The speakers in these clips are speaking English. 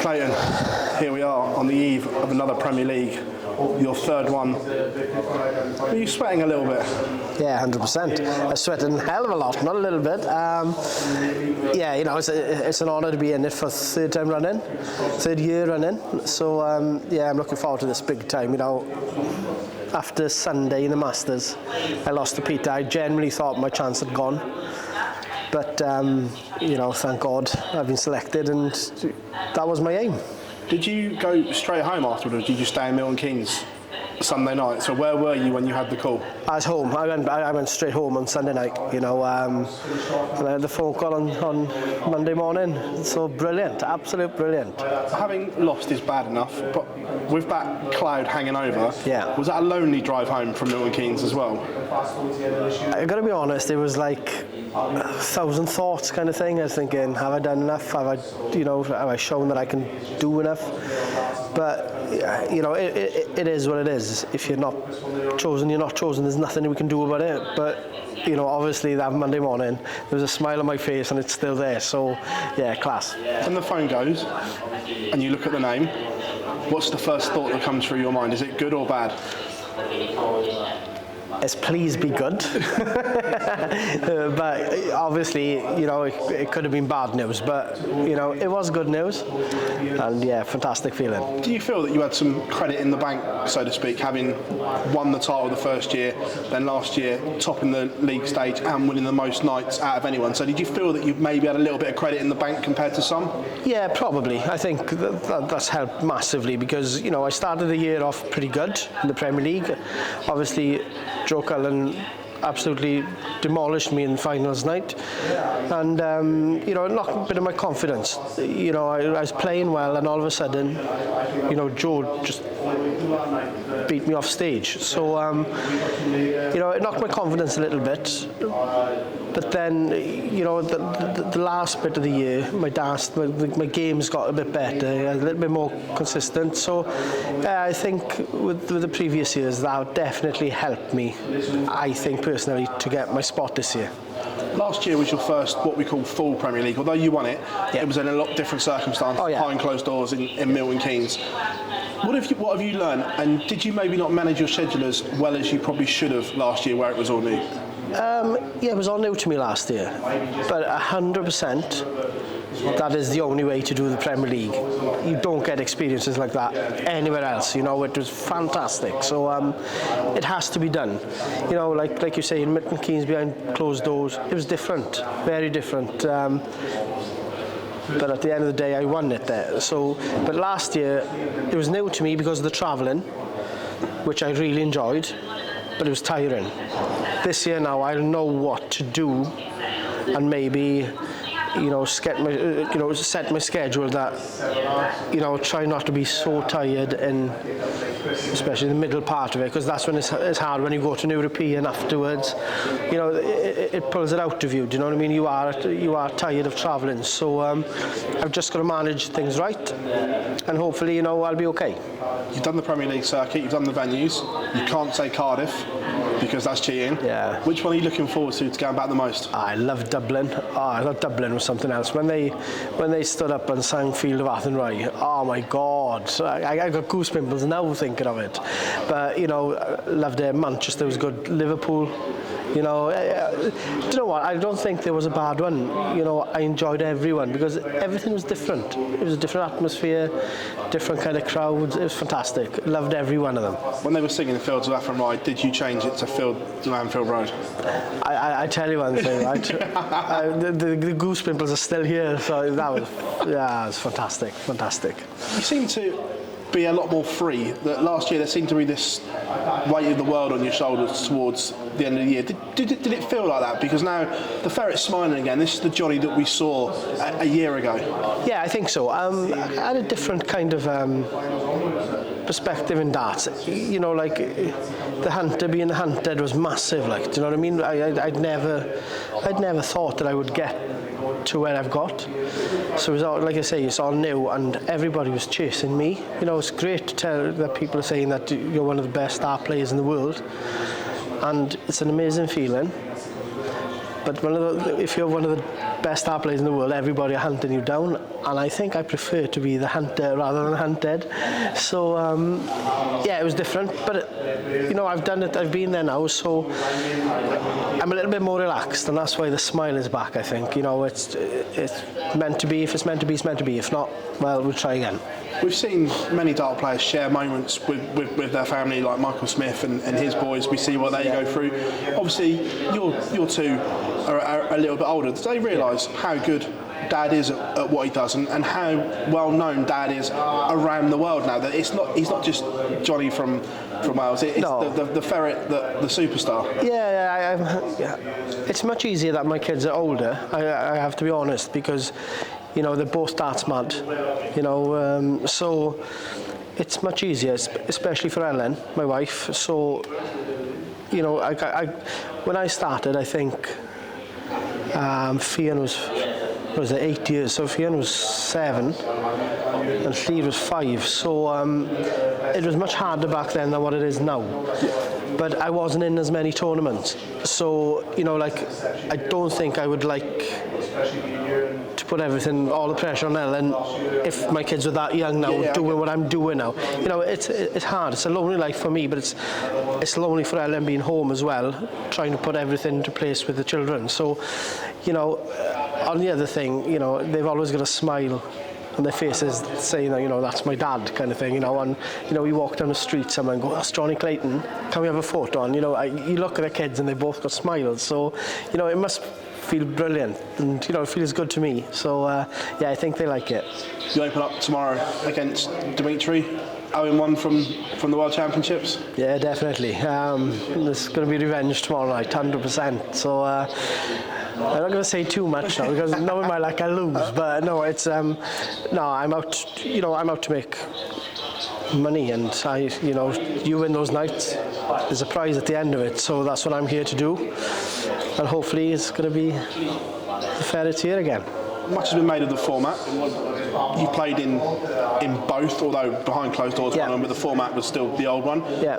Clayton, here we are on the eve of another Premier League, your third one. Are you sweating a little bit? Yeah, 100%. I sweated a hell of a lot, not a little bit. Yeah, you know, it's an honour to be in it for third year running. So yeah, I'm looking forward to this big time. You know, after Sunday in the Masters, I lost to Peter. I genuinely thought my chance had gone. But, you know, thank God I've been selected, and that was my aim. Did you go straight home afterwards, or did you stay in Milton Keynes Sunday night? So where were you when you had the call? I was home. I went straight home on Sunday night, you know, and I had the phone call on Monday morning. So brilliant, absolute brilliant. Having lost is bad enough, but with that cloud hanging over, yeah. Was that a lonely drive home from Milton Keynes as well? I got to be honest, it was like 1,000 thoughts kind of thing. I was thinking, have I done enough? Have I shown that I can do enough? But you know, it is what it is. If you're not chosen, you're not chosen. There's nothing we can do about it. But you know, obviously that Monday morning, there was a smile on my face, and it's still there. So yeah, class. When the phone goes, and you look at the name, what's the first thought that comes through your mind? Is it good or bad? It's please be good. But obviously, you know, it could have been bad news, but you know, it was good news, and yeah, fantastic feeling. Do you feel that you had some credit in the bank, so to speak, having won the title the first year, then last year topping the league stage and winning the most nights out of anyone? So did you feel that you maybe had a little bit of credit in the bank compared to some? Yeah, probably. I think that's helped massively, because you know, I started the year off pretty good in the Premier League. Obviously, Joe Cullen absolutely demolished me in finals night, and you know, it knocked a bit of my confidence. You know, I was playing well, and all of a sudden, you know, Joe just beat me off stage. So you know, it knocked my confidence a little bit. But then, you know, the last bit of the year, my games got a bit better, a little bit more consistent. So I think with the previous years, that definitely helped me, I think personally, to get my spot this year. Last year was your first, what we call full Premier League. Although you won it, yeah. It was in a lot different circumstances, behind closed doors in Milton Keynes. What have you learned? And did you maybe not manage your schedule as well as you probably should have last year, where it was all new? Yeah, it was all new to me last year, but 100%, that is the only way to do the Premier League. You don't get experiences like that anywhere else. You know, it was fantastic. So it has to be done. You know, like you say, in Milton Keynes behind closed doors, it was different, very different. But at the end of the day, I won it there. So, but last year, it was new to me because of the travelling, which I really enjoyed, but it was tiring. This year now, I'll know what to do, and maybe, you know, set my schedule that, you know, try not to be so tired, and especially the middle part of it, because that's when it's hard when you go to an European afterwards. You know, it pulls it out of you. Do you know what I mean? You are tired of travelling. So I've just got to manage things right, and hopefully, you know, I'll be okay. You've done the Premier League circuit. You've done the venues. You can't say Cardiff, because that's cheating. Yeah. Which one are you looking forward to going back the most? I love Dublin. I thought Dublin was something else. When they stood up and sang Field of Athenry, oh my God, I got goosebumps now thinking of it. But you know, loved it. Manchester was good. Liverpool. You know, do you know what? I don't think there was a bad one. You know, I enjoyed everyone because everything was different. It was a different atmosphere, different kind of crowds. It was fantastic. Loved every one of them. When they were singing Fields of Athenry, did you change it to Anfield Road? I tell you one thing, right? the goosebumps are still here. So that was, yeah, it was fantastic, fantastic. You seem to be a lot more free. That last year there seemed to be this weight of the world on your shoulders towards the end of the year. Did it feel like that? Because now the ferret's smiling again. This is the Jonny that we saw a year ago. Yeah, I think so. I had a different kind of perspective in that. You know, like the hunter being the hunted was massive. Like, do you know what I mean? I'd never thought that I would get to where I've got. So it was all, like I say, it's all new, and everybody was chasing me. You know, it's great to tell that people are saying that you're one of the best star players in the world, and it's an amazing feeling. But if you're one of the best dart players in the world, everybody are hunting you down, and I think I prefer to be the hunter rather than hunted. So yeah, it was different, but you know, I've done it, I've been there now, so I'm a little bit more relaxed, and that's why the smile is back, I think. You know, it's meant to be. If it's meant to be, it's meant to be. If not, well, we'll try again. We've seen many dart players share moments with their family, like Michael Smith and his boys. We see what they go through. Obviously, your two are a little bit older. Do they realise how good Dad is at what he does, and how well known Dad is around the world now? That he's not just Jonny from Wales. It's no. the ferret, the superstar. Yeah, it's much easier that my kids are older. I have to be honest, because you know, they're both darts mad, you know, so it's much easier, especially for Ellen, my wife. So, you know, when I started, I think Fian was 8 years, so Fian was 7 and Llŷr was 5, so it was much harder back then than what it is now. But I wasn't in as many tournaments, so, you know, like, I don't think I would like to put everything, all the pressure on Ellen if my kids were that young now, doing what I'm doing now. You know, it's hard. It's a lonely life for me, but it's lonely for Ellen being home as well, trying to put everything into place with the children. So, you know, on the other thing, you know, they've always got a smile on their faces saying, you know, that's my dad, kind of thing, you know. And, you know, we walk down the street, someone go, that's Jonny Clayton, can we have a photo? And, you know, you look at the kids and they both got smiles. So, you know, it must feel brilliant, and, you know, it feels good to me. So, yeah, I think they like it. You open up tomorrow against Dimitri, 0-1 from the World Championships? Yeah, definitely. There's going to be revenge tomorrow night, 100%. So, I'm not going to say too much now, because knowing my luck, I lose. But no, it's no, I'm out. You know, I'm out to make money, and you know, you win those nights, there's a prize at the end of it. So that's what I'm here to do, and hopefully it's going to be the ferret's here again. Much has been made of the format. You played in both, although behind closed doors, but the format was still the old one. Yeah.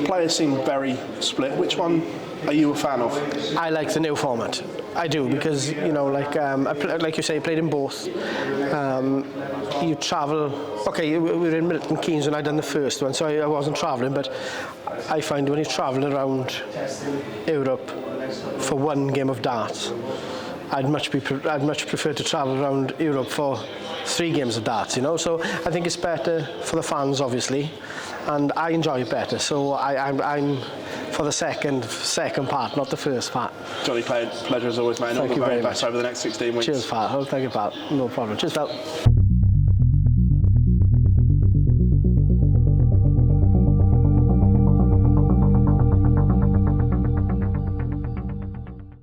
Players seem very split. Which one are you a fan of? I like the new format. I do, because, you know, like like you say, you played in both. You travel. Okay, we were in Milton Keynes when I done the first one, so I wasn't travelling. But I find when you're travelling around Europe for one game of darts, I'd much prefer to travel around Europe for 3 games of darts, you know. So I think it's better for the fans, obviously, and I enjoy it better. So I'm for the second part, not the first part. Jonny Clayton, pleasure as always, mate. Thank you very much. Over the next 16 weeks. Cheers, Pat. Oh, thank you, Pat. No problem. Cheers, Pat.